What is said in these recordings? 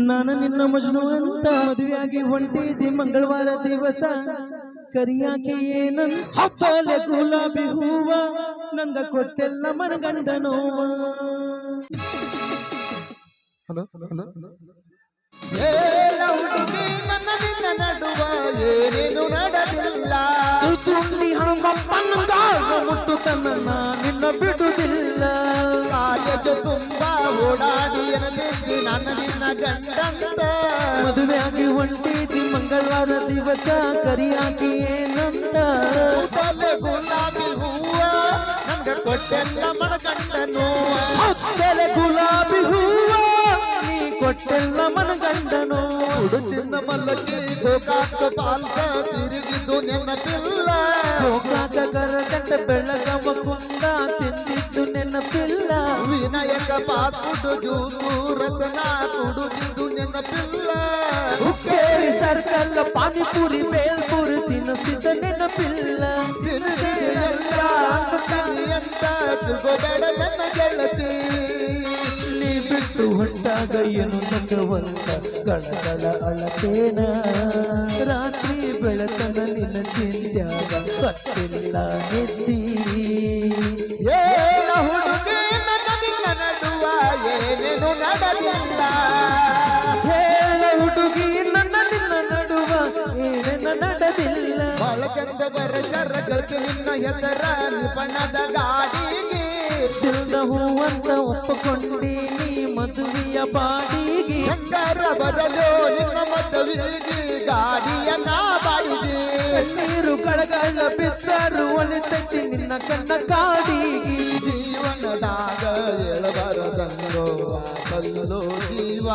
ನಾನು ನಿನ್ನ ಮಜ್ನು ಅಂತ ಮದುವೆಯಾಗಿ ಹೊಂಟಿದ್ದಿ ಮಂಗಳವಾರ ದಿವಸ ಕರಿಯಾಕೆ ಏನಂತ ಹತ್ತಲೆ ಗುಲಾಬಿ ಹೂವ ನಂಗ ಕೊಟ್ಟೆಲ್ಲ ಮನಗಂಡ ನೋವ. ಹಲೋ ಹಲೋ ನನ್ನ ನಿನ್ನ ನಡುವ ಏನೇನು ನಡೆದಿಲ್ಲ. ತುಂಬಿ ಹಣಮಪ್ಪನಂಗ ಮುಟ್ಟು ತನ್ನ ನಿನ್ನ ಬಿಡುವುದಿಲ್ಲ. ಕಾಲೇಜ ತುಂಬಾ ಓಡಾಡಿ ಎನದಿದ್ದಿ ನನ್ನ ನಿನ್ನ ಗಂಡಂತ. ಮದುವೆಯಾಗಿ ಹೊಂಟಿದ್ದಿ ಮಂಗಳವಾರ ದಿವಸ ಕರಿಯಾಕೆ ಏನಂತ ತಲೆ ಗುಲಾಬಿ ಹೂವ ನಂಗ ಕೊಟ್ಟೆಲ್ಲ ಮನಗಂಡ ನೋವ. ಹತ್ತಲೆ ಗುಲಾಬಿ ಹೂವ ನೀ ಕೊಟ್ಟೆಲ್ಲ ಮನಗಂಡನು. ಚಿನ್ನ ಮಲ್ಲಕ್ಕಿ ಗೋಕಾಕ ಪಾಲ್ಸ ತಿರುಗಿದ್ದು ನೆನಪಿಲ್ಲ. ಗೋಕಾಕ ಕರಗಂಟ ಬೆಳಗವ ಕುಂದ ತಿಂದಿದ್ದು ನೆನಪಿಲ್ಲ. ವಿನಾಯಕ ಪಾಸ್ಪುಡ್ ಜ್ಯೂಸು ರಸನ ಕುಡುದಿದ್ದು ನೆನಪಿಲ್ಲ. ಹುಕ್ಕೇರಿ ಸರ್ಕಲ್ ಪಾನಿಪುರಿ ಬೇಲ್ಪುರಿ ತಿನ್ನಿಸಿದ ನೆನಪಿಲ್ಲ. ಎಲ್ಲ ಅಂತ ತಿಳ್ಕೋಬೇಡ ನನ್ನ ಗೆಳತಿ. ನೀ ಬಿಟ್ಟು ಹೊಂಟಾಗ ಏನು ನಗವಂತ ಗಳಗಳ ಅಳತೇನ. ರಾತ್ರಿ ಬೆಳಕನ ನಿನ್ನ ಚಿಂತ್ಯಾಗ ಕತ್ತಿಲ್ಲ ನಿದ್ದಿ. ಏನ ಹುಡುಗಿ ನನ್ನ ನಿನ್ನ ನಡುವ ಏನೇನು ನಡೆದಿಲ್ಲ. ಹೇಳ ಹುಡುಗಿ ನನ್ನ ನಿನ್ನ ನಡುವ ಏನೇನ ನಡೆದಿಲ್ಲ. ಬಾಳ ಚಂದ ಬರಚರ ಗೆಳತಿ ನಿನ್ನ ಹೆಸರ ನಿಪಣದ ಗಾಡಿಗೆ. ತಿಳ್ದ ಹೂವಂತ ಒಪ್ಪಕೊಂಡಿ ನೀ ಮದುವೆಯ ಬಾಡಿಗೆ. ಹೆಂಗಾರ ಬರಲು ನಿನ್ನ ಮದುವೆಗೆ ಗಾಡಿಯ ನಾ ಬಾಡಿಗೆ. ನೀರು ಕಳಗಳ ಬಿದ್ದರು ಒಲಿತೈತಿ ನಿನ್ನ ಕಣ್ಣ ಕಾಡಿಗೆ. ಜೀವನದಾಗ ಹೇಳಬಾರದನ್ನೋ ಕಲ್ಲು ಜೀವ.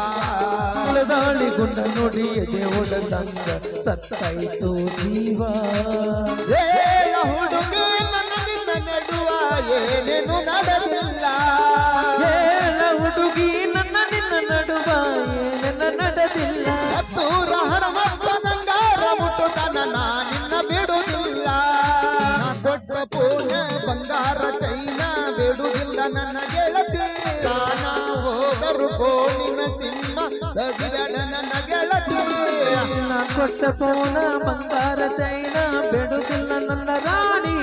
ದಾಳಿ ಗುಂಡ ನೋಡಿ ಎದೆ ಒಡದಂಗ ಸತ್ತಾಯಿತು ಜೀವ. ಹೇಳ ಹುಡುಗಿ ನನ್ನ ನಿನ್ನ ನಡುವ ಏನೇನು ನಡೆದಿಲ್ಲ. ಹೇಳ ಹುಡುಗಿ ನನ್ನ ನಿನ್ನ ನಡುವ ಏನೇನ ನಡೆದಿಲ್ಲ. ಹತ್ತೂರ ಹಣಮಪ್ಪನಂಗಾರ ಮುಟ್ಟುತನ ನಾ ನಿನ್ನ ಬಿಡುವುದಿಲ್ಲ. ನಾ ಕೊಟ್ಟ ಪೂನ ಬಂಗಾರ ಚೈನ ಬಿಡುವುದಿಲ್ಲ ನನ್ನ ಗೆಳತಿ. ತಾನ ಹೋದರು ಕೋಣಿನ ಸಿಂಹ ತಗಿಬೇಡ ನನ್ನ ಗೆಳತಿ. ನಾ ಕೊಟ್ಟ ಪೋನ ಬಂಗಾರ ಚೈನ ಬಿಡುದಿಲ್ಲ ನನ್ನ ರಾಣಿ.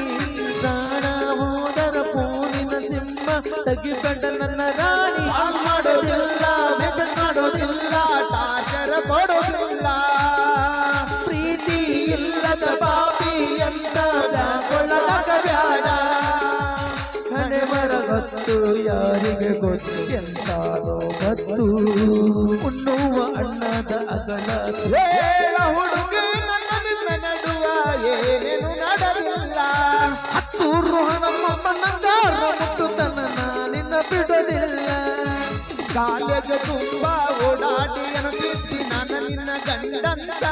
ಪ್ರಾಣ ಹೋದರ ಪೂನಿನ ಸಿಂಹ ತಗಿಬೇಡ ನನ್ನ ರಾಣಿ. ಮಾಡೋದಿಲ್ಲ ಮೆಸೇಜ್ ಮಾಡೋದಿಲ್ಲ ಟಾರ್ಚರ್ ಕೊಡೋದಿಲ್ಲ. ಪ್ರೀತಿ ಇಲ್ಲದ ಪಾಪಿ ಅಂತ ಕೊಳ್ಳಲಾಗ ಬ್ಯಾಡ. ಹಣೆ ಮರ ಗೊತ್ತು ಯಾರಿಗೆ ಗೊತ್ತು ಎಂತಾರೋ ಗೊತ್ತು. ಉಣ್ಣುವ ಅನ್ನದ ಅಗಲ ಹೇಳ ಹುಡುಗಿ ನನ್ನ ನಿನ್ನ ನಡುವ ಏನೇನು ನಡೆದಿಲ್ಲ. ಹತ್ತೂರು ಹಣಮ್ಮನಂಗಾರ ಮುಟ್ಟು ತನ್ನ ನಿನ್ನ ಬಿಡೋದಿಲ್ಲ. ಕಾಲೇಜ ತುಂಬಾ ಓಡಾಡಿ ಅನುತಿದ್ದಿ ನಾನು ನಿನ್ನ ಗಂಡಂತ.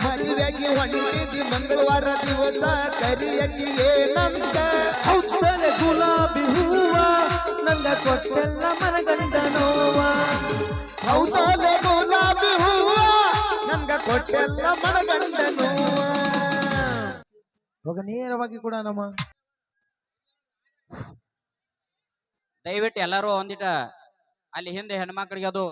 ಮದುವೆಗೆ ಹೊಂಟಿದ್ದಿ ಮಂಗಳವಾರ ದಿವಸ ಕರಿಯಕ್ಕೆ ಏನಂತ. ಹೌದಲೆ ಗುಲಾಬಿ ಹೂವ ನಂಗ ಕೊಟ್ಟೆಲ್ಲ ಮನಗಂಡ ನೋವ. ಹೌದಲೆ ಗುಲಾಬಿ ಹೂವ ನಂಗ ಕೊಟ್ಟೆಲ್ಲ ಮನಗಂಡ ನೋವ. ಇವಾಗ ನೇರವಾಗಿ ಕೂಡ ನಮ್ಮ ದಯವಿಟ್ಟು ಎಲ್ಲರೂ ಒಂದಿಟ ಅಲ್ಲಿ ಹಿಂದೆ ಹೆಣ್ಮಕ್ಳಿಗೆ ಅದು